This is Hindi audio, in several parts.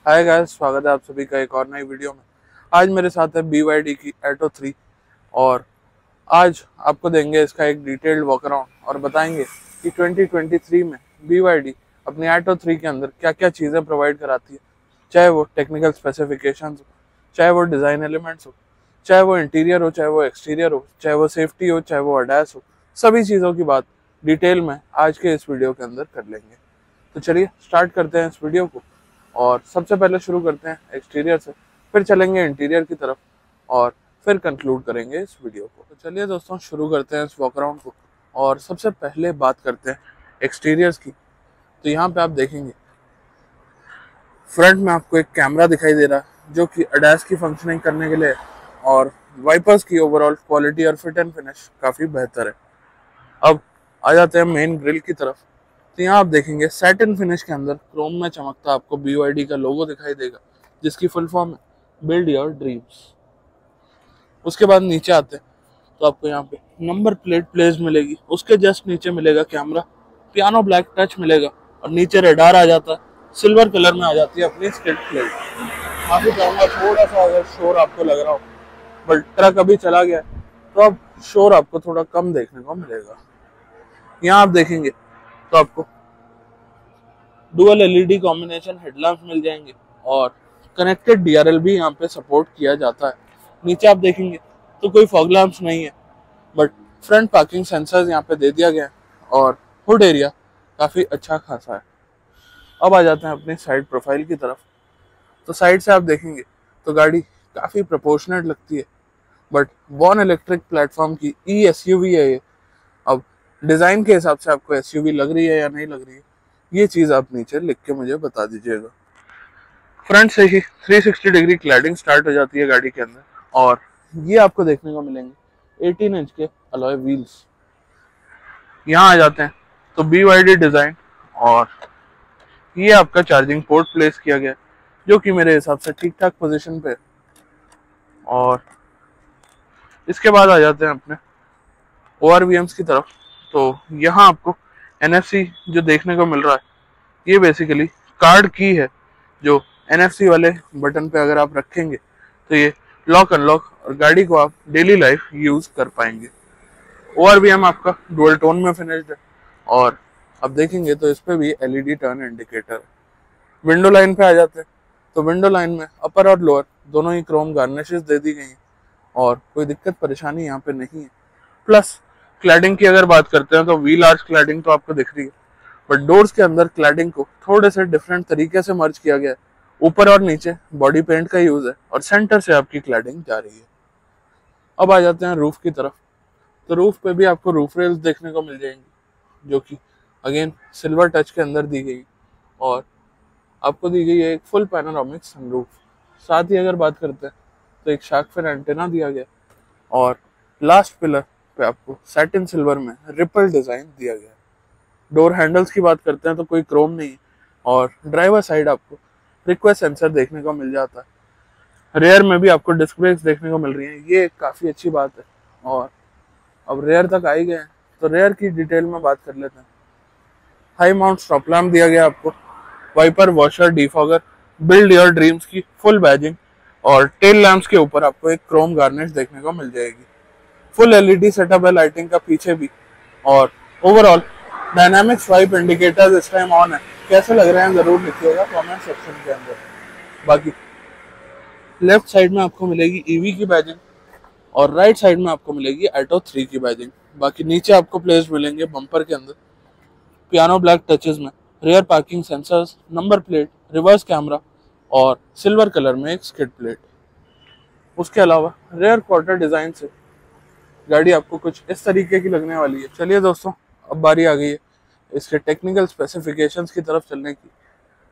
हाय गाइस, स्वागत है आप सभी का एक और नई वीडियो में। आज मेरे साथ है BYD की एटो 3 और आज आपको देंगे इसका एक डिटेल्ड वॉक अराउंड और बताएंगे कि 2023 में BYD अपनी एटो 3 के अंदर क्या क्या चीज़ें प्रोवाइड कराती है, चाहे वो टेक्निकल स्पेसिफिकेशंस हो, चाहे वो डिज़ाइन एलिमेंट्स हो, चाहे वो इंटीरियर हो, चाहे वो एक्सटीरियर हो, चाहे वो सेफ्टी हो, चाहे वो अडैस हो। सभी चीज़ों की बात डिटेल में आज के इस वीडियो के अंदर कर लेंगे। तो चलिए स्टार्ट करते हैं इस वीडियो को और सबसे पहले शुरू करते हैं एक्सटीरियर से, फिर चलेंगे इंटीरियर की तरफ और फिर कंक्लूड करेंगे इस वीडियो को। तो चलिए दोस्तों शुरू करते हैं इस वॉक अराउंड को और सबसे पहले बात करते हैं एक्सटीरियर्स की। तो यहाँ पे आप देखेंगे फ्रंट में आपको एक कैमरा दिखाई दे रहा है जो कि अडैस की फंक्शनिंग करने के लिए है और वाइपर्स की ओवरऑल क्वालिटी और फिट एंड फिनिश काफ़ी बेहतर है। अब आ जाते हैं मेन ग्रिल की तरफ। तो यहाँ आप देखेंगे सैटिन फिनिश के अंदर क्रोम में चमकता आपको BYD का लोगो दिखाई देगा, जिसकी फुल फॉर्म है बिल्ड योर ड्रीम्स। उसके बाद नीचे आते हैं तो आपको यहाँ पे नंबर प्लेट प्लेस मिलेगी, उसके जस्ट नीचे मिलेगा कैमरा, पियानो ब्लैक टच मिलेगा और नीचे रेडार आ जाता है, सिल्वर कलर में आ जाती है अपनी स्किड प्लेट। काफी चाहूंगा थोड़ा सा अगर शोर आपको लग रहा हो, बट ट्रक अभी चला गया है तो अब शोर आपको थोड़ा कम देखने को मिलेगा। यहाँ आप देखेंगे तो आपको डुअल LED कॉम्बिनेशन हेडलैम्प मिल जाएंगे और कनेक्टेड DRL भी यहाँ पे सपोर्ट किया जाता है। नीचे आप देखेंगे तो कोई फॉग लैम्प्स नहीं है, बट फ्रंट पार्किंग सेंसर्स यहाँ पे दे दिया गया है और हुड एरिया काफ़ी अच्छा खासा है। अब आ जाते हैं अपनी साइड प्रोफाइल की तरफ। तो साइड से आप देखेंगे तो गाड़ी काफ़ी प्रोपोर्शनेट लगती है, बट वॉन इलेक्ट्रिक प्लेटफॉर्म की SUV है ये। अब डिज़ाइन के हिसाब से आपको SUV लग रही है या नहीं लग रही है, ये चीज़ आप नीचे लिख के मुझे बता दीजिएगा। फ्रंट से ही 360 डिग्री क्लैडिंग स्टार्ट हो जाती है गाड़ी के अंदर और ये आपको देखने को मिलेंगे 18 इंच के अलॉय व्हील्स। यहाँ आ जाते हैं तो BYD डिज़ाइन और ये आपका चार्जिंग पोर्ट प्लेस किया गया है, जो कि मेरे हिसाब से ठीक ठाक पोजीशन पे है। और इसके बाद आ जाते हैं अपने ORVMs की तरफ। तो यहाँ आपको NFC जो देखने को मिल रहा है, ये बेसिकली कार्ड की है, जो NFC वाले बटन पे अगर आप रखेंगे तो ये लॉक अनलॉक और गाड़ी को आप डेली लाइफ यूज कर पाएंगे। ORVM आपका डुअल टोन में फिनिश्ड है और अब देखेंगे तो इस पे भी LED टर्न इंडिकेटर है। विंडो लाइन पे आ जाते हैं तो विंडो लाइन में अपर और लोअर दोनों ही क्रोम गार्निशेस दे दी गई हैं और कोई दिक्कत परेशानी यहाँ पे नहीं है। प्लस क्लैडिंग की अगर बात करते हैं तो व्हील आर्च क्लैडिंग तो आपको दिख रही है, बट डोर्स के अंदर क्लैडिंग को थोड़े से डिफरेंट तरीके से मर्ज किया गया है। ऊपर और नीचे बॉडी पेंट का यूज है और सेंटर से आपकी क्लैडिंग जा रही है। अब आ जाते हैं रूफ की तरफ। तो रूफ पे भी आपको रूफ रेल्स देखने को मिल जाएंगी, जो कि अगेन सिल्वर टच के अंदर दी गई और आपको दी गई है एक फुल पैनोरामिक सनरूफ। साथ ही अगर बात करते हैं तो एक शार्क फिन एंटेना दिया गया और लास्ट पिलर पे आपको सैटिन सिल्वर में रिपल डिजाइन दिया गया है। डोर हैंडल्स की बात करते हैं तो कोई क्रोम नहीं है और ड्राइवर साइड आपको रिक्वेस्ट सेंसर देखने को मिल जाता है। रेयर में भी आपको डिस्क ब्रेक्स देखने को मिल रही हैं, ये काफ़ी अच्छी बात है। और अब रेयर तक आ ही गए हैं तो रेयर की डिटेल में बात कर लेते हैं। हाई माउंट स्टॉप लैम्प दिया गया आपको, wiper, washer, defogger, build your dreams की फुल बैजिंग और टेल लैम्प्स के ऊपर आपको एक क्रोम गार्निश देखने को मिल जाएगी। फुल LED सेटअप है लाइटिंग का पीछे भी और ओवरऑल डायनामिक स्वाइप इंडिकेटर्स इस टाइम ऑन है। कैसे लग रहे हैं जरूर लिखिएगा कमेंट सेक्शन के अंदर। बाकी लेफ्ट साइड में आपको मिलेगी EV की बैजिंग और राइट साइड में आपको मिलेगी एटो 3 की बैजिंग। बाकी नीचे आपको प्लेस मिलेंगे बम्पर के अंदर पियानो ब्लैक टचेस में rare parking sensors, number plate, reverse camera और सिल्वर कलर में एक स्किड प्लेट। उसके अलावा रेयर क्वार्टर डिजाइन से गाड़ी आपको कुछ इस तरीके की लगने वाली है। चलिए दोस्तों, अब बारी आ गई है इसके टेक्निकल स्पेसिफिकेशंस की तरफ चलने की।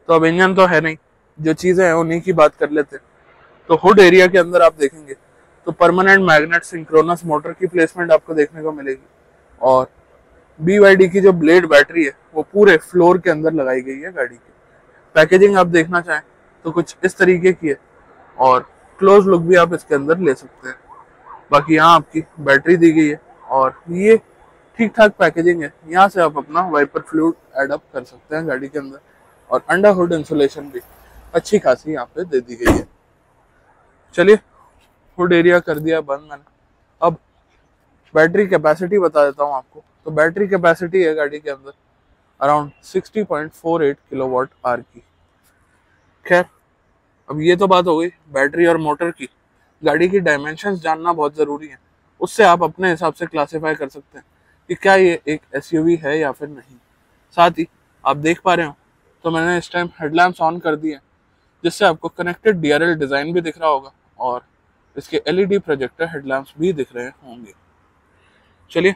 तो अब इंजन तो है नहीं, जो चीज़ें हैं उन्हीं की बात कर लेते हैं। तो हुड एरिया के अंदर आप देखेंगे तो परमानेंट मैग्नेट सिंक्रोनस मोटर की प्लेसमेंट आपको देखने को मिलेगी और BYD की जो ब्लेड बैटरी है वो पूरे फ्लोर के अंदर लगाई गई है गाड़ी की। पैकेजिंग आप देखना चाहें तो कुछ इस तरीके की है और क्लोज लुक भी आप इसके अंदर ले सकते हैं। बाकी यहाँ आपकी बैटरी दी गई है और ये ठीक ठाक पैकेजिंग है। यहाँ से आप अपना वाइपर फ्लूइड ऐड अप कर सकते हैं गाड़ी के अंदर और अंडर हुड इंसुलेशन भी अच्छी खासी यहाँ पे दे दी गई है। चलिए हुड एरिया कर दिया बंद मैंने। अब बैटरी कैपेसिटी बता देता हूँ आपको। तो बैटरी कैपेसिटी है गाड़ी के अंदर अराउंड 60.48 किलोवाट आवर की। खैर अब ये तो बात हो गई बैटरी और मोटर की। गाड़ी की डायमेंशंस जानना बहुत ज़रूरी है, उससे आप अपने हिसाब से क्लासिफाई कर सकते हैं कि क्या ये एक एसयूवी है या फिर नहीं। साथ ही आप देख पा रहे हो तो मैंने इस टाइम हेडलैम्प्स ऑन कर दिए, जिससे आपको कनेक्टेड डीआरएल डिज़ाइन भी दिख रहा होगा और इसके एलईडी प्रोजेक्टर हेडलैम्प्स भी दिख रहे होंगे। चलिए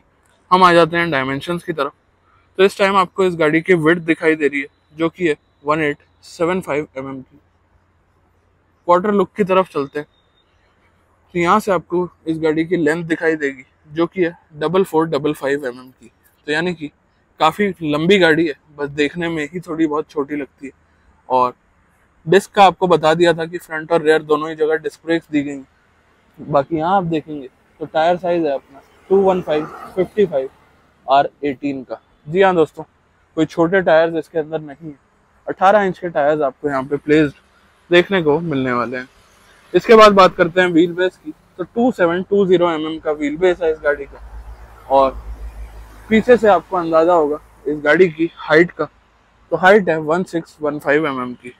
हम आ जाते हैं डायमेंशंस की तरफ। तो इस टाइम आपको इस गाड़ी की विड्थ दिखाई दे रही है जो कि है 1875 mm की। क्वार्टर लुक की तरफ चलते हैं तो यहाँ से आपको इस गाड़ी की लेंथ दिखाई देगी जो कि है 4455 mm की। तो यानी कि काफ़ी लंबी गाड़ी है, बस देखने में ही थोड़ी बहुत छोटी लगती है। और डिस्क का आपको बता दिया था कि फ्रंट और रेयर दोनों ही जगह डिस्क ब्रेक्स दी गई। बाकी यहाँ आप देखेंगे तो टायर साइज है अपना 215/55 R18 का। जी हाँ दोस्तों, कोई छोटे टायर्स इसके अंदर नहीं है। 18 इंच के टायर्स आपको यहाँ पे प्लेस्ड देखने को मिलने वाले हैं। इसके बाद बात करते हैं व्हील बेस की। तो 2720 mm का व्हील बेस है इस गाड़ी का। और पीछे से आपको अंदाजा होगा इस गाड़ी की हाइट का, तो हाइट है 1615 mm की।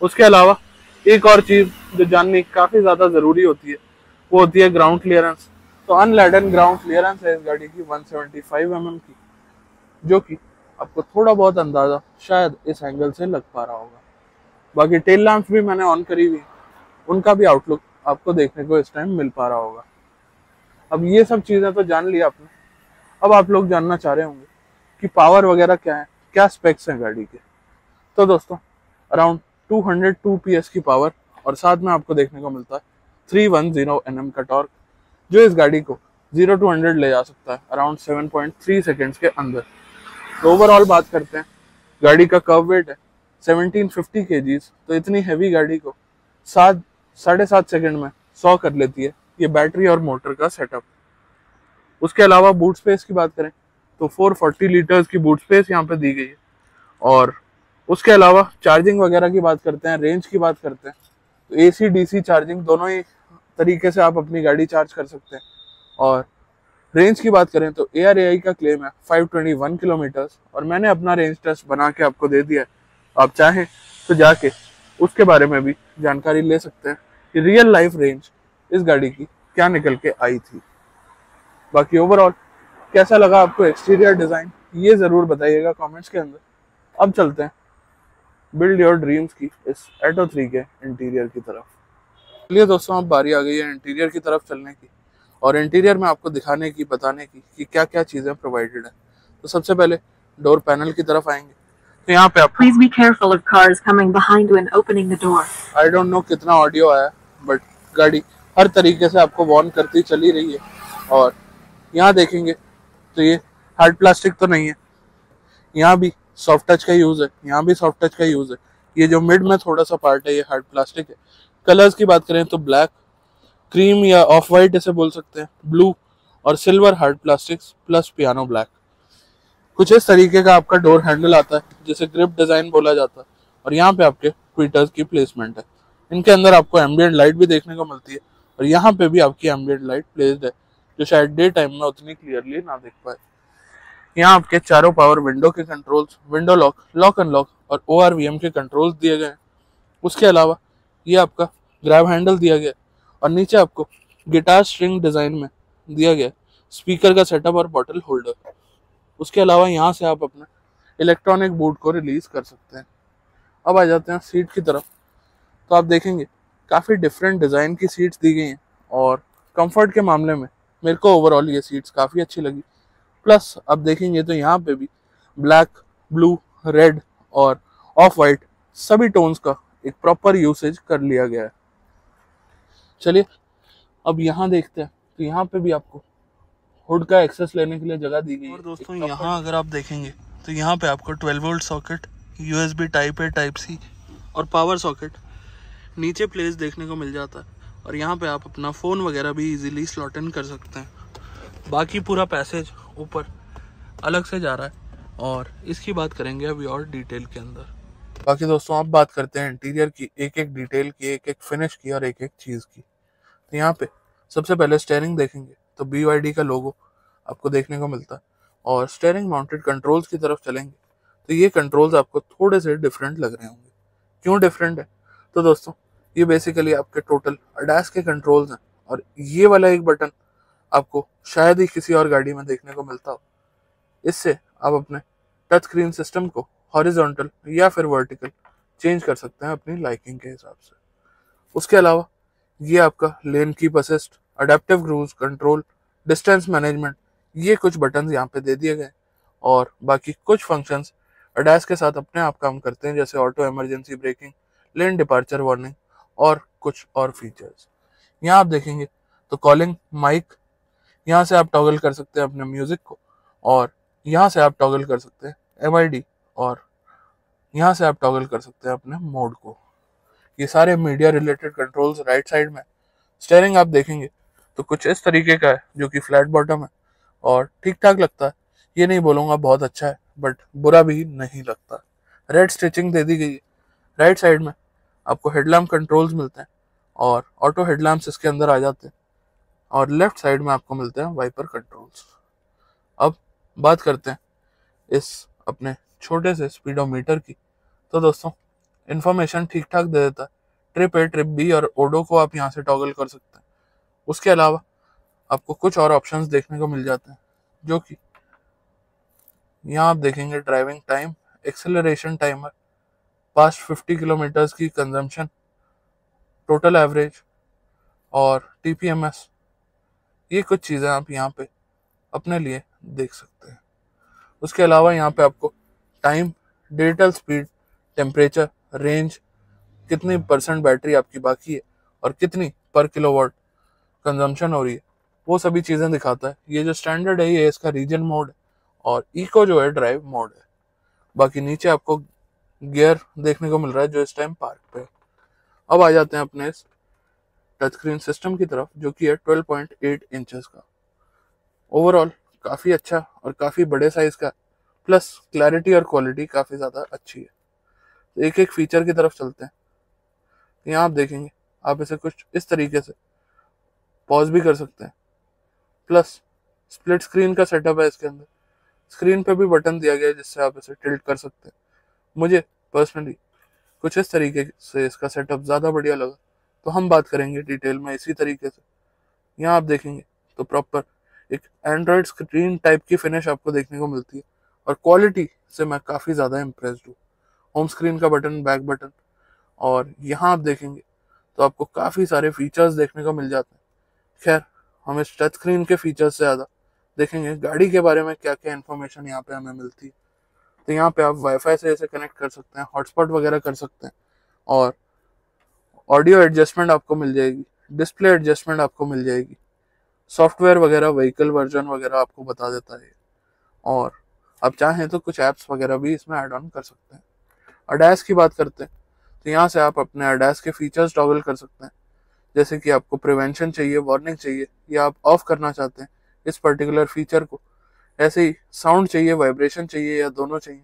उसके अलावा एक और चीज जो जाननी काफी ज्यादा जरूरी होती है वो होती है ग्राउंड क्लियरेंस। तो अनलैडन ग्राउंड क्लियरेंस है इस गाड़ी की 175 mm की, जो कि आपको थोड़ा बहुत अंदाजा शायद इस एंगल से लग पा रहा होगा। बाकी टेल लैंप्स भी मैंने ऑन करी हुई, उनका भी आउटलुक आपको देखने को इस टाइम मिल पा रहा होगा। अब ये सब चीजें तो जान ली आपने। अब आप लोग जानना चाह रहे होंगे कि पावर वगैरह क्या है, क्या स्पेक्स हैं गाड़ी के। तो दोस्तों अराउंड 202 PS की पावर और साथ में आपको देखने को मिलता है 310 Nm का टॉर्क, जो इस गाड़ी को 0 to 100 ले जा सकता है अराउंड 7.3 सेकेंड्स के अंदर। तो ओवरऑल बात करते हैं, गाड़ी का कर्व वेट है 1750 kg। तो इतनी हैवी गाड़ी को 7.5 सेकेंड में 100 कर लेती है ये बैटरी और मोटर का सेटअप। उसके अलावा बूट स्पेस की बात करें तो 440 लीटर्स की बूट स्पेस यहाँ पे दी गई है। और उसके अलावा चार्जिंग वगैरह की बात करते हैं, रेंज की बात करते हैं, तो AC DC चार्जिंग दोनों ही तरीके से आप अपनी गाड़ी चार्ज कर सकते हैं। और रेंज की बात करें तो ARAI का क्लेम है 521 किलोमीटर्स और मैंने अपना रेंज टेस्ट बना के आपको दे दिया है। आप चाहें तो जाके उसके बारे में भी जानकारी ले सकते हैं कि रियल लाइफ रेंज इस गाड़ी की क्या निकल के आई थी। बाकी ओवरऑल कैसा लगा आपको एक्सटीरियर डिज़ाइन, ये ज़रूर बताइएगा कमेंट्स के अंदर। अब चलते हैं बिल्ड योर ड्रीम्स की इस एटो 3 के इंटीरियर की तरफ। चलिए दोस्तों, अब बारी आ गई है इंटीरियर की तरफ चलने की और इंटीरियर में आपको दिखाने की, बताने की कि क्या क्या चीज़ें प्रोवाइडेड है। तो सबसे पहले डोर पैनल की तरफ आएंगे तो यहाँ पे आप Please be careful of cars coming behind you and opening the door. I don't know कितना ऑडियो आया, बट गाड़ी हर तरीके से आपको वार्न करती चली रही है। और यहाँ देखेंगे तो ये हार्ड प्लास्टिक तो नहीं है, यहाँ भी सॉफ्ट टच का यूज़ है, यहाँ भी सॉफ्ट टच का यूज़ है। ये जो मिड में थोड़ा सा पार्ट है ये हार्ड प्लास्टिक है। कलर्स की बात करें तो ब्लैक, क्रीम या ऑफ वाइट इसे बोल सकते हैं, ब्लू और silver hard plastics plus piano black. कुछ इस तरीके का आपका डोर हैंडल आता है जिसे ग्रिप डिज़ाइन बोला जाता है। और यहाँ पे आपके ट्विटर्स की प्लेसमेंट है। इनके अंदर आपको एम्बियंट लाइट भी देखने को मिलती है और यहाँ पे भी आपकी एम्बियंट लाइट प्लेस्ड है, जो शायद डे टाइम में उतनी क्लियरली ना देख पाए। यहाँ आपके चारों पावर विंडो के controls, window lock, lock unlock और ORVM के कंट्रोल्स दिए गए हैं। उसके अलावा ये आपका ग्रैब हैंडल दिया गया और नीचे आपको गिटार स्ट्रिंग डिज़ाइन में दिया गया स्पीकर का सेटअप और बॉटल होल्डर। उसके अलावा यहाँ से आप अपना इलेक्ट्रॉनिक बूट को रिलीज कर सकते हैं। अब आ जाते हैं सीट की तरफ। तो आप देखेंगे काफ़ी डिफरेंट डिज़ाइन की सीट्स दी गई हैं और कंफर्ट के मामले में मेरे को ओवरऑल ये सीट्स काफ़ी अच्छी लगी। प्लस आप देखेंगे तो यहाँ पे भी ब्लैक, ब्लू, रेड और ऑफ वाइट सभी टोन्स का एक प्रॉपर यूसेज कर लिया गया है। चलिए अब यहाँ देखते हैं तो यहाँ पे भी आपको हुड का एक्सेस लेने के लिए जगह दी गई है। और दोस्तों यहाँ अगर आप देखेंगे तो यहाँ पे आपको 12 volt socket, USB type A type C और पावर सॉकेट नीचे प्लेस देखने को मिल जाता है। और यहाँ पे आप अपना फ़ोन वगैरह भी इजीली स्लॉट इन कर सकते हैं। बाकी पूरा पैसेज ऊपर अलग से जा रहा है और इसकी बात करेंगे अभी और डिटेल के अंदर। बाकी दोस्तों अब बात करते हैं इंटीरियर की, एक एक डिटेल की, एक एक फिनिश की और एक एक चीज़ की। तो यहाँ पे सबसे पहले स्टेयरिंग देखेंगे तो BYD का लोगो आपको देखने को मिलता है, और स्टेयरिंग माउंटेड कंट्रोल्स की तरफ चलेंगे तो ये कंट्रोल्स आपको थोड़े से डिफरेंट लग रहे होंगे। क्यों डिफरेंट है? तो दोस्तों ये बेसिकली आपके टोटल अडास के कंट्रोल्स हैं, और ये वाला एक बटन आपको शायद ही किसी और गाड़ी में देखने को मिलता हो। इससे आप अपने टच स्क्रीन सिस्टम को हॉरिजॉन्टल या फिर वर्टिकल चेंज कर सकते हैं अपनी लाइकिंग के हिसाब से। उसके अलावा ये आपका lane keep assist, adaptive cruise control, distance management, ये कुछ बटन यहाँ पे दे दिए गए, और बाकी कुछ फंक्शंस अडैस के साथ अपने आप काम करते हैं, जैसे auto emergency breaking, lane departure warning और कुछ और फीचर्स। यहाँ आप देखेंगे तो कॉलिंग माइक, यहाँ से आप टॉगल कर सकते हैं अपने म्यूजिक को, और यहाँ से आप टॉगल कर सकते हैं MID, और यहाँ से आप टॉगल कर सकते हैं अपने मोड को। ये सारे media related controls right side में। स्टेयरिंग आप देखेंगे तो कुछ इस तरीके का है, जो कि फ्लैट बॉटम है और ठीक ठाक लगता है। ये नहीं बोलूँगा बहुत अच्छा है, बट बुरा भी नहीं लगता। रेड स्टिचिंग दे दी गई है। राइट साइड में आपको हेडलैम्प कंट्रोल्स मिलते हैं, और ऑटो हेडलैम्प्स इसके अंदर आ जाते हैं, और लेफ्ट साइड में आपको मिलते हैं वाइपर कंट्रोल्स। अब बात करते हैं इस अपने छोटे से स्पीडोमीटर की। तो दोस्तों इन्फॉर्मेशन ठीक ठाक दे देता है। ट्रिप A, ट्रिप B और ओडो को आप यहाँ से टॉगल कर सकते हैं। उसके अलावा आपको कुछ और ऑप्शंस देखने को मिल जाते हैं, जो कि यहाँ आप देखेंगे driving time, acceleration timer, past 50 kilometres की कंजम्पशन, टोटल एवरेज और TPMS। ये कुछ चीज़ें आप यहाँ पे अपने लिए देख सकते हैं। उसके अलावा यहाँ पे आपको time, digital speed, temperature, range, कितनी परसेंट बैटरी आपकी बाकी है और कितनी पर किलोवाट कंजम्पशन हो रही है, वो सभी चीज़ें दिखाता है। ये जो स्टैंडर्ड है ये इसका रीजन मोड है, और इको जो है ड्राइव मोड है। बाकी नीचे आपको गियर देखने को मिल रहा है जो इस टाइम पार्क पे है। अब आ जाते हैं अपने इस टच स्क्रीन सिस्टम की तरफ, जो कि है 12.8 इंचेस का। ओवरऑल काफ़ी अच्छा और काफ़ी बड़े साइज का, प्लस क्लैरिटी और क्वालिटी काफ़ी ज़्यादा अच्छी है। तो एक एक फीचर की तरफ चलते हैं। यहाँ आप देखेंगे आप इसे कुछ इस तरीके से पॉज भी कर सकते हैं, प्लस स्प्लिट स्क्रीन का सेटअप है इसके अंदर। स्क्रीन पे भी बटन दिया गया है जिससे आप इसे टिल्ट कर सकते हैं। मुझे पर्सनली कुछ इस तरीके से इसका सेटअप ज़्यादा बढ़िया लगा, तो हम बात करेंगे डिटेल में इसी तरीके से। यहाँ आप देखेंगे तो प्रॉपर एक एंड्रॉयड स्क्रीन टाइप की फिनिश आपको देखने को मिलती है, और क्वालिटी से मैं काफ़ी ज़्यादा इम्प्रेस्ड हूँ। होम स्क्रीन का बटन, बैक बटन, और यहाँ आप देखेंगे तो आपको काफ़ी सारे फीचर्स देखने को मिल जाते हैं। खैर हम इस टच स्क्रीन के फीचर्स से ज़्यादा देखेंगे गाड़ी के बारे में क्या क्या इन्फॉर्मेशन यहाँ पे हमें मिलती है। तो यहाँ पे आप वाईफाई से इसे कनेक्ट कर सकते हैं, हॉटस्पॉट वगैरह कर सकते हैं, और ऑडियो एडजस्टमेंट आपको मिल जाएगी, डिस्प्ले एडजस्टमेंट आपको मिल जाएगी, सॉफ्टवेयर वगैरह, व्हीकल वर्जन वगैरह आपको बता देता है, और आप चाहें तो कुछ ऐप्स वगैरह भी इसमें ऐड ऑन कर सकते हैं। अडैस की बात करते हैं तो यहाँ से आप अपने अडैस के फीचर्स टॉगल कर सकते हैं, जैसे कि आपको प्रिवेंशन चाहिए, वार्निंग चाहिए, या आप ऑफ करना चाहते हैं इस पर्टिकुलर फीचर को, ऐसे ही साउंड चाहिए, वाइब्रेशन चाहिए, या दोनों चाहिए,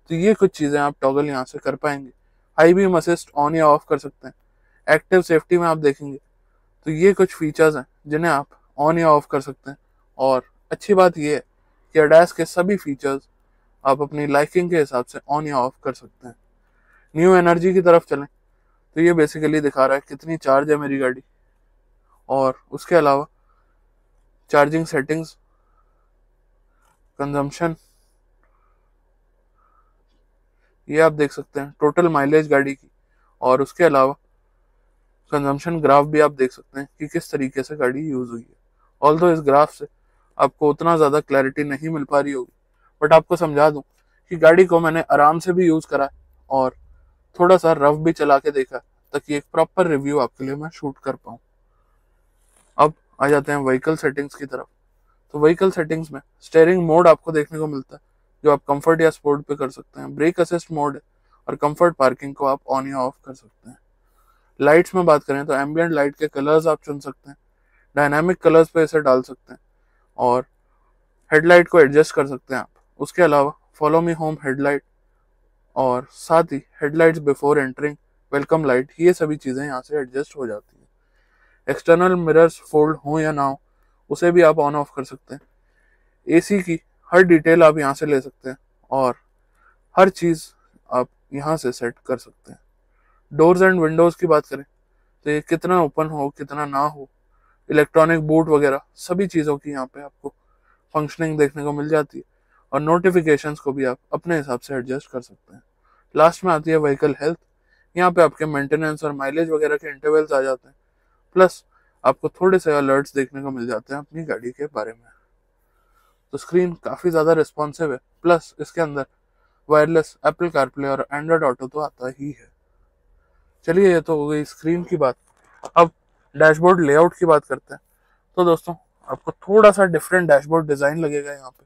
तो ये कुछ चीज़ें आप टॉगल यहाँ से कर पाएंगे। हाई बीम असिस्ट ऑन या ऑफ कर सकते हैं। एक्टिव सेफ्टी में आप देखेंगे तो ये कुछ फीचर्स हैं जिन्हें आप ऑन या ऑफ कर सकते हैं, और अच्छी बात यह है कि अडैस के सभी फीचर्स आप अपनी लाइकिंग के हिसाब से ऑन या ऑफ कर सकते हैं। न्यू एनर्जी की तरफ चलें तो ये बेसिकली दिखा रहा है कितनी चार्ज है मेरी गाड़ी, और उसके अलावा चार्जिंग सेटिंग्स, कंजम्पशन, ये आप देख सकते हैं, टोटल माइलेज गाड़ी की, और उसके अलावा कंजम्पशन ग्राफ भी आप देख सकते हैं कि किस तरीके से गाड़ी यूज हुई है। ऑल्दो इस ग्राफ से आपको उतना ज़्यादा क्लैरिटी नहीं मिल पा रही होगी, बट आपको समझा दूं कि गाड़ी को मैंने आराम से भी यूज़ करा है, और थोड़ा सा रफ भी चला के देखा, ताकि एक प्रॉपर रिव्यू आपके लिए मैं शूट कर पाऊँ। अब आ जाते हैं व्हीकल सेटिंग्स की तरफ। तो व्हीकल सेटिंग्स में स्टेयरिंग मोड आपको देखने को मिलता है, जो आप कंफर्ट या स्पोर्ट पे कर सकते हैं। ब्रेक असिस्ट मोड है, और कंफर्ट पार्किंग को आप ऑन या ऑफ कर सकते हैं। लाइट्स में बात करें तो एम्बियंट लाइट के कलर्स आप चुन सकते हैं, डायनामिक कलर्स पे इसे डाल सकते हैं, और हेडलाइट को एडजस्ट कर सकते हैं आप। उसके अलावा फॉलो मी होम हेडलाइट और साथ ही headlights before entering, welcome light, ये सभी चीज़ें यहाँ से एडजस्ट हो जाती हैं। एक्सटर्नल मिरर्स फोल्ड हो या ना हो, उसे भी आप ऑन ऑफ कर सकते हैं। एसी की हर डिटेल आप यहाँ से ले सकते हैं और हर चीज़ आप यहाँ से सेट कर सकते हैं। डोर्स एंड विंडोज़ की बात करें तो ये कितना ओपन हो कितना ना हो, इलेक्ट्रॉनिक बूट वगैरह सभी चीज़ों की यहाँ पे आपको फंक्शनिंग देखने को मिल जाती है और नोटिफिकेशंस को भी आप अपने हिसाब से एडजस्ट कर सकते हैं। लास्ट में आती है व्हीकल हेल्थ। यहाँ पे आपके मेंटेनेंस और माइलेज वगैरह के इंटरवल्स आ जाते हैं, प्लस आपको थोड़े से अलर्ट्स देखने को मिल जाते हैं अपनी गाड़ी के बारे में। तो स्क्रीन काफ़ी ज़्यादा रिस्पॉन्सिव है, प्लस इसके अंदर वायरलेस एप्पल कारप्ले और एंड्रॉयड ऑटो तो आता ही है। चलिए ये तो हो गई स्क्रीन की बात। अब डैशबोर्ड लेआउट की बात करते हैं। तो दोस्तों आपको थोड़ा सा डिफरेंट डैशबोर्ड डिज़ाइन लगेगा यहाँ पे,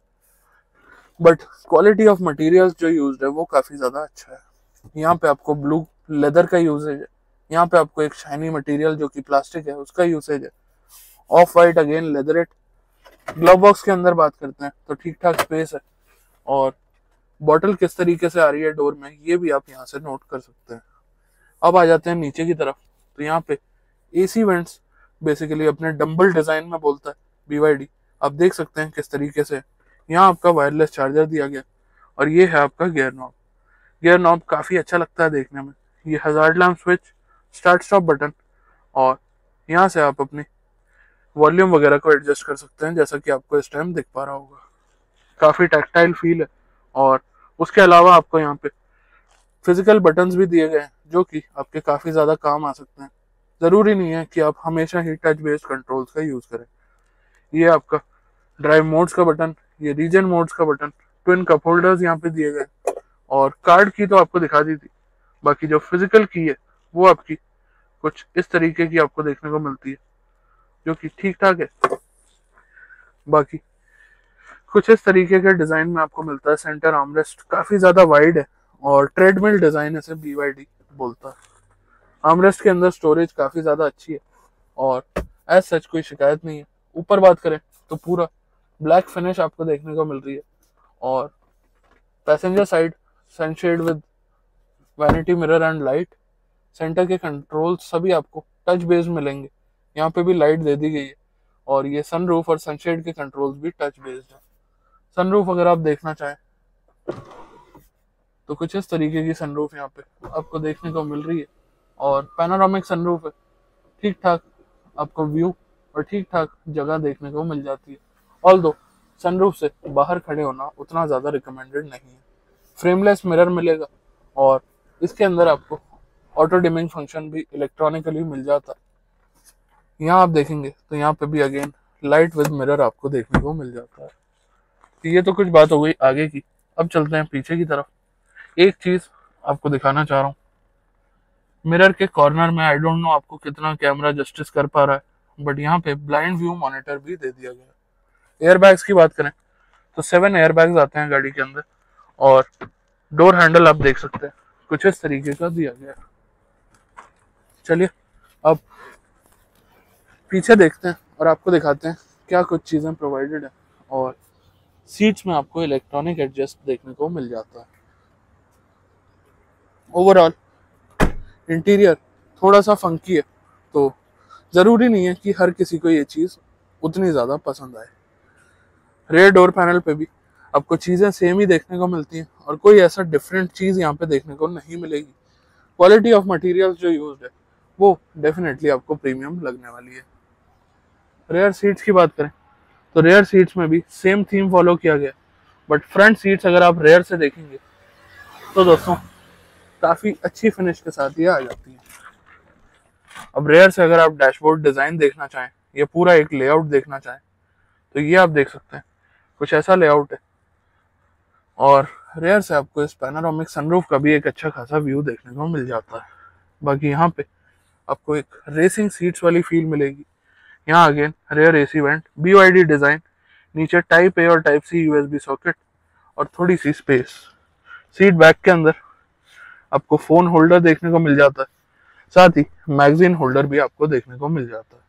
बट क्वालिटी ऑफ मटेरियल्स जो यूज्ड है वो काफ़ी ज़्यादा अच्छा है। यहाँ पे आपको ब्लू लेदर का यूजेज है, यहाँ पे आपको एक शाइनी मटेरियल जो कि प्लास्टिक है उसका यूसेज है। Of white again leatherette. Glove box के अंदर बात करते हैं तो ठीक ठाक स्पेस है और बॉटल किस तरीके से आ रही है डोर में ये भी आप यहाँ से नोट कर सकते हैं। अब आ जाते हैं नीचे की तरफ। तो यहाँ पे एसी वेंट्स बेसिकली अपने डंबल डिजाइन में बोलता है BYD। आप देख सकते हैं किस तरीके से यहाँ आपका वायरलेस चार्जर दिया गया और ये है आपका गियर नॉब। गियर नॉब काफ़ी अच्छा लगता है देखने में। ये hazard lamp switch, start stop button और यहाँ से आप अपनी वॉल्यूम वगैरह को एडजस्ट कर सकते हैं जैसा कि आपको इस टाइम दिख पा रहा होगा। काफ़ी टैक्टाइल फील है और उसके अलावा आपको यहाँ पे फिजिकल बटन्स भी दिए गए हैं जो कि आपके काफ़ी ज़्यादा काम आ सकते हैं। ज़रूरी नहीं है कि आप हमेशा ही टच बेस्ड कंट्रोल्स का यूज़ करें। ये आपका ड्राइव मोड्स का बटन, ये रीजन मोड्स का बटन, ट्विन कप होल्डर्स यहाँ पे दिए गए और कार्ड की तो आपको दिखा दी थी। बाकी जो फिजिकल की है वो आपकी कुछ इस तरीके की आपको देखने को मिलती है जो कि ठीक ठाक है। बाकी कुछ इस तरीके के डिजाइन में आपको मिलता है। सेंटर आर्मरेस्ट काफी ज्यादा वाइड है और ट्रेडमिल डिजाइन इसे BYD बोलता है। आर्मरेस्ट के अंदर स्टोरेज काफी ज्यादा अच्छी है और एज सच कोई शिकायत नहीं है। ऊपर बात करें तो पूरा ब्लैक फिनिश आपको देखने को मिल रही है और passenger side sunshade with vanity mirror and light. Centre के कंट्रोल सभी आपको टच बेस्ड मिलेंगे। यहाँ पे भी लाइट दे दी गई है और ये सनरूफ और सनशेड के कंट्रोल्स भी टच बेस्ड है। सनरूफ अगर आप देखना चाहें तो कुछ इस तरीके की सनरूफ यहाँ पे आपको देखने को मिल रही है और पैनोरामिक सनरूफ है। ठीक ठाक आपको व्यू और ठीक ठाक जगह देखने को मिल जाती है। ऑल्दो सनरूफ से बाहर खड़े होना उतना ज़्यादा रिकमेंडेड नहीं है। फ्रेमलेस मिरर मिलेगा और इसके अंदर आपको ऑटो डिमिंग फंक्शन भी इलेक्ट्रॉनिकली मिल जाता है। यहाँ आप देखेंगे तो यहाँ पे भी अगेन लाइट विद मिरर आपको देखने को मिल जाता है। ये तो कुछ बात हो गई आगे की। अब चलते हैं पीछे की तरफ। एक चीज आपको दिखाना चाह रहा हूँ, मिरर के कॉर्नर में आई डोंट नो आपको कितना कैमरा जस्टिस कर पा रहा है, बट यहाँ पे ब्लाइंड व्यू मॉनिटर भी दे दिया गया है। एयरबैग्स की बात करें तो 7 एयरबैग्स आते हैं गाड़ी के अंदर और डोर हैंडल आप देख सकते हैं कुछ इस तरीके का दिया गया है। चलिए अब पीछे देखते हैं और आपको दिखाते हैं क्या कुछ चीजें प्रोवाइडेड है। और सीट्स में आपको इलेक्ट्रॉनिक एडजस्ट देखने को मिल जाता है। ओवरऑल इंटीरियर थोड़ा सा फंकी है तो ज़रूरी नहीं है कि हर किसी को ये चीज़ उतनी ज़्यादा पसंद आए। रेयर डोर पैनल पे भी आपको चीज़ें सेम ही देखने को मिलती हैं और कोई ऐसा डिफरेंट चीज़ यहाँ पे देखने को नहीं मिलेगी। क्वालिटी ऑफ मटेरियल जो यूज्ड है वो डेफिनेटली आपको प्रीमियम लगने वाली है। रेयर सीट्स की बात करें तो रेयर सीट्स में भी सेम थीम फॉलो किया गया, बट फ्रंट सीट्स अगर आप रेयर से देखेंगे तो दोस्तों काफ़ी अच्छी फिनिश के साथ ये आ जाती है। अब रेयर से अगर आप डैशबोर्ड डिज़ाइन देखना चाहें या पूरा एक लेआउट देखना चाहें तो ये आप देख सकते हैं कुछ ऐसा लेआउट है और रेयर से आपको इस पैनोरामिक सनरूफ का भी एक अच्छा खासा व्यू देखने को मिल जाता है। बाकी यहाँ पे आपको एक रेसिंग सीट्स वाली फील मिलेगी। यहाँ again rare AC vent, BYD design, नीचे टाइप A और टाइप C USB सॉकेट और थोड़ी सी स्पेस। सीट बैक के अंदर आपको फ़ोन होल्डर देखने को मिल जाता है, साथ ही मैगजीन होल्डर भी आपको देखने को मिल जाता है।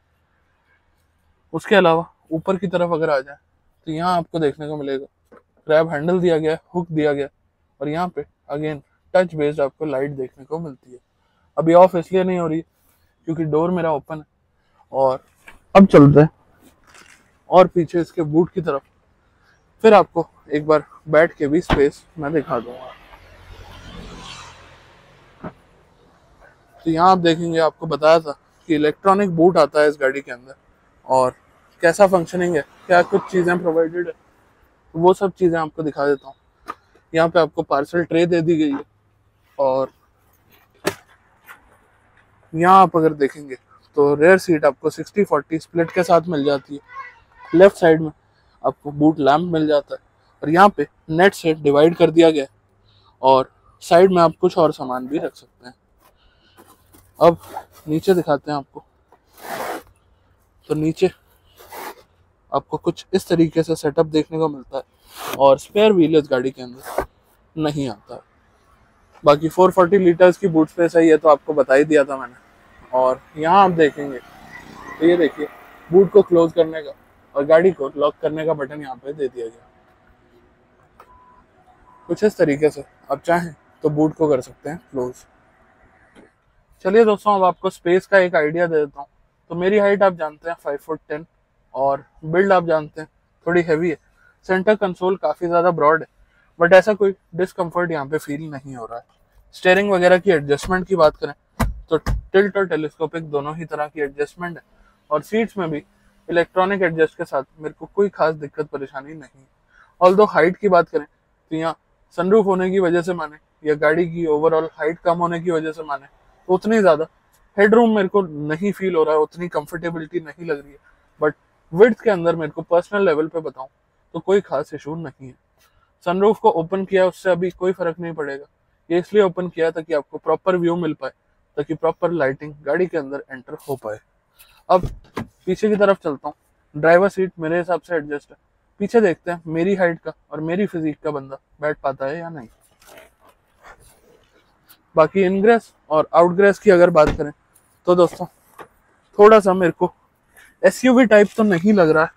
उसके अलावा ऊपर की तरफ अगर आ जाए तो यहाँ आपको देखने को मिलेगा क्रैब हैंडल दिया गया, हुक दिया गया और यहाँ पे अगेन टच बेस्ड आपको लाइट देखने को मिलती है। अभी ऑफ इसलिए नहीं हो रही क्योंकि डोर मेरा ओपन है। और अब चलते हैं और पीछे इसके बूट की तरफ, फिर आपको एक बार बैठ के भी स्पेस मैं दिखा दूंगा। तो यहाँ आप देखेंगे, आपको बताया था कि इलेक्ट्रॉनिक बूट आता है इस गाड़ी के अंदर, और कैसा फंक्शनिंग है, क्या कुछ चीज़ें प्रोवाइडेड है, वो सब चीज़ें आपको दिखा देता हूँ। यहाँ पे आपको पार्सल ट्रे दे दी गई है, और यहाँ आप अगर देखेंगे तो रेयर सीट आपको 60-40 स्प्लिट के साथ मिल जाती है। लेफ्ट साइड में आपको बूट लैम्प मिल जाता है, और यहाँ पे नेट से डिवाइड कर दिया गया है, और साइड में आप कुछ और सामान भी रख सकते हैं। अब नीचे दिखाते हैं आपको। तो नीचे आपको कुछ इस तरीके से सेटअप देखने को मिलता है, और स्पेयर व्हील इस गाड़ी के अंदर नहीं आता है। बाकी 440 लीटर्स की बूट स्पेस है, ये तो आपको बता ही दिया था मैंने। और यहाँ आप देखेंगे तो ये देखिए, बूट को क्लोज करने का और गाड़ी को लॉक करने का बटन यहाँ पे दे दिया गया। कुछ इस तरीके से आप चाहें तो बूट को कर सकते हैं क्लोज। चलिए दोस्तों, अब आपको स्पेस का एक आइडिया दे देता हूँ। तो मेरी हाइट आप जानते हैं 5'10", और बिल्ड आप जानते हैं थोड़ी हैवी है। सेंटर कंसोल काफ़ी ज़्यादा ब्रॉड है, बट ऐसा कोई डिस्कम्फर्ट यहाँ पे फील नहीं हो रहा है। स्टीयरिंग वगैरह की एडजस्टमेंट की बात करें तो टिल्ट और टेलीस्कोपिक दोनों ही तरह की एडजस्टमेंट है, और सीट्स में भी इलेक्ट्रॉनिक एडजस्ट के साथ मेरे को कोई खास दिक्कत परेशानी नहीं है। ऑल्दो हाइट की बात करें तो यहाँ सनरूफ होने की वजह से माने या गाड़ी की ओवरऑल हाइट कम होने की वजह से माने तो उतनी ज़्यादा हेडरूम मेरे को नहीं फील हो रहा है, उतनी कंफर्टेबिलिटी नहीं लग रही है। बट विड्थ के अंदर मेरे को पर्सनल लेवल पे बताऊं तो कोई खास इशू नहीं है। सनरूफ को ओपन किया उससे अभी कोई फर्क नहीं पड़ेगा, ये इसलिए ओपन किया ताकि आपको प्रॉपर व्यू मिल पाए, ताकि प्रॉपर लाइटिंग गाड़ी के अंदर एंटर हो पाए। अब पीछे की तरफ चलता हूँ। ड्राइवर सीट मेरे हिसाब से एडजस्ट है। पीछे देखते हैं मेरी हाइट का और मेरी फिजिक का बंदा बैठ पाता है या नहीं। बाकी इनग्रेस और आउटग्रेस की अगर बात करें तो दोस्तों थोड़ा सा मेरे को एसयूवी टाइप तो नहीं लग रहा है,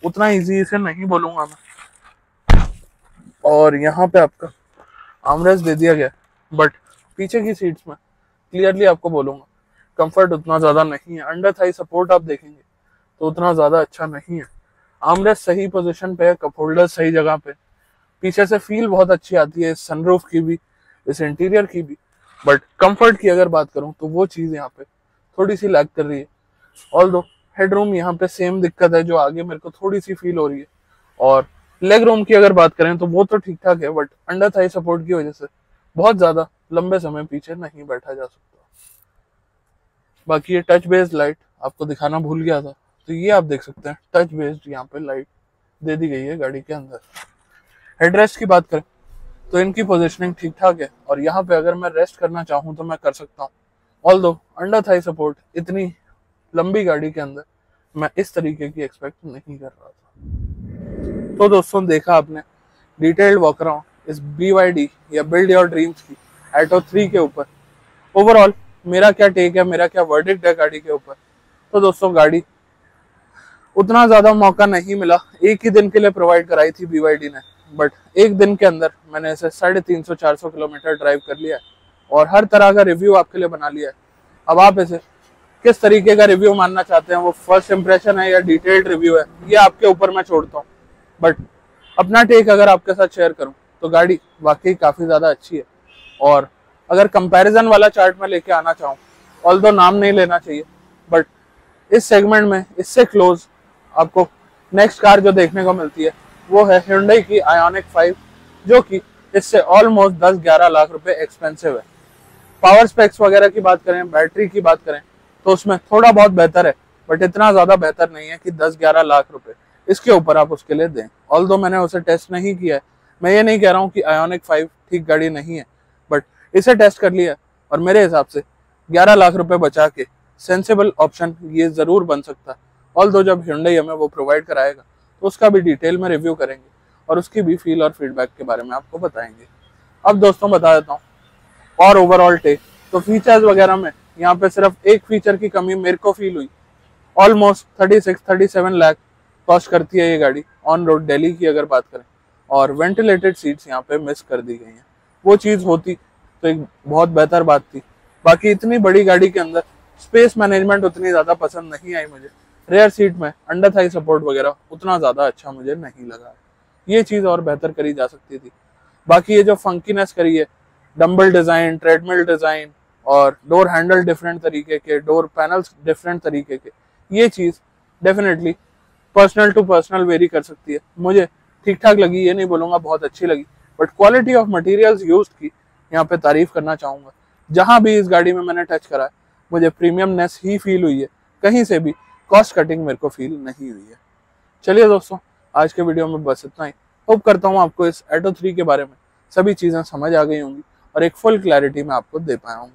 उतना इजी इसे नहीं बोलूंगा मैं। और यहाँ पे आपका आर्मरेस्ट दे दिया गया, बट पीछे की सीट्स में क्लियरली आपको बोलूंगा कंफर्ट उतना ज़्यादा नहीं है। अंडर थाई सपोर्ट आप देखेंगे तो उतना ज़्यादा अच्छा नहीं है। आर्मरेस्ट सही पोजीशन पे है, कप होल्डर सही जगह पे, पीछे से फील बहुत अच्छी आती है इस सनरूफ की भी, इस इंटीरियर की भी। बट कंफर्ट की अगर बात करूं तो वो चीज़ यहाँ पे थोड़ी सी लैग कर रही है। ऑल्दो हेडरूम यहाँ पे सेम दिक्कत है जो आगे मेरे को थोड़ी सी फील हो रही है। और लेग रूम की अगर बात करें तो वो तो ठीक ठाक है, बट अंडर थाई सपोर्ट की वजह से बहुत ज़्यादा लंबे समय पीछे नहीं बैठा जा सकता। बाकी ये टच बेस्ड लाइट आपको दिखाना भूल गया था, तो ये आप देख सकते हैं टच बेस्ड यहाँ पे लाइट दे दी गई है गाड़ी के अंदर। हेडरेस्ट की बात करें तो इनकी पोजीशनिंग ठीक ठाक है, और यहाँ पे अगर मैं रेस्ट करना चाहूँ तो मैं कर सकता हूँ। ऑल्दो अंडर थाई सपोर्ट इतनी लंबी गाड़ी के अंदर मैं इस तरीके की एक्सपेक्ट नहीं कर रहा था। तो दोस्तों देखा आपने डिटेल्ड वॉक अराउंड इस BYD या बिल्ड योर ड्रीम्स की एटो 3 के ऊपर। ओवरऑल मेरा क्या टेक है, मेरा क्या वर्डिक्ट है गाड़ी के ऊपर। तो दोस्तों गाड़ी उतना ज़्यादा मौका नहीं मिला, एक ही दिन के लिए प्रोवाइड कराई थी BYD ने, बट एक दिन के अंदर मैंने इसे 350-400 किलोमीटर ड्राइव कर लिया है, और हर तरह का रिव्यू आपके लिए बना लिया है। अब आप इसे किस तरीके का रिव्यू मानना चाहते हैं, वो फर्स्ट इंप्रेशन है या डिटेल्ड रिव्यू है, ये आपके ऊपर मैं छोड़ता हूँ। बट अपना टेक अगर आपके साथ शेयर करूँ तो गाड़ी वाकई काफ़ी ज़्यादा अच्छी है। और अगर कंपैरिजन वाला चार्ट में लेके आना चाहूँ, ऑल्दो नाम नहीं लेना चाहिए, बट इस सेगमेंट में इससे क्लोज आपको नेक्स्ट कार जो देखने को मिलती है वो है Hyundai की Ioniq 5, जो कि इससे ऑलमोस्ट 10-11 लाख रुपए एक्सपेंसिव है। पावर स्पेक्स वगैरह की बात करें, बैटरी की बात करें तो उसमें थोड़ा बहुत बेहतर है, बट इतना ज़्यादा बेहतर नहीं है कि 10-11 लाख रुपए इसके ऊपर आप उसके लिए दें। ऑल्दो मैंने उसे टेस्ट नहीं किया है, मैं ये नहीं कह रहा हूँ कि Ioniq 5 ठीक गाड़ी नहीं है, बट इसे टेस्ट कर लिया और मेरे हिसाब से 11 लाख रुपए बचा के सेंसिबल ऑप्शन ये ज़रूर बन सकता है। ऑल्दो जब Hyundai हमें वो प्रोवाइड कराएगा तो उसका भी डिटेल में रिव्यू करेंगे और उसकी भी फील और फीडबैक के बारे में आपको बताएंगे। अब दोस्तों बता देता हूँ और ओवरऑल टेक। तो फीचर्स वगैरह में यहाँ पे सिर्फ एक फीचर की कमी मेरे को फील हुई। ऑलमोस्ट 36-37 लाख कॉस्ट करती है ये गाड़ी ऑन रोड दिल्ली की अगर बात करें, और वेंटिलेटेड सीट्स यहाँ पे मिस कर दी गई हैं। वो चीज़ होती तो एक बहुत बेहतर बात थी। बाकी इतनी बड़ी गाड़ी के अंदर स्पेस मैनेजमेंट उतनी ज़्यादा पसंद नहीं आई मुझे। रेयर सीट में अंडर थाई सपोर्ट वगैरह उतना ज़्यादा अच्छा मुझे नहीं लगा। ये चीज़ और बेहतर करी जा सकती थी। बाकी ये जो फंकीनेस करी है, डम्बल डिज़ाइन, ट्रेडमिल डिज़ाइन और डोर हैंडल डिफरेंट तरीके के, डोर पैनल्स डिफरेंट तरीके के, ये चीज़ definitely personal to personal vary कर सकती है। मुझे ठीक ठाक लगी, ये नहीं बोलूँगा बहुत अच्छी लगी, but quality of materials used की यहाँ पे तारीफ करना चाहूँगा। जहाँ भी इस गाड़ी में मैंने टच करा है मुझे प्रीमियमनेस ही फील हुई है, कहीं से भी कॉस्ट कटिंग मेरे को फील नहीं हुई है। चलिए दोस्तों, आज के वीडियो में बस इतना ही। होप करता हूँ आपको इस एटो 3 के बारे में सभी चीज़ें समझ आ गई होंगी और एक फुल क्लैरिटी मैं आपको दे पाया हूँ।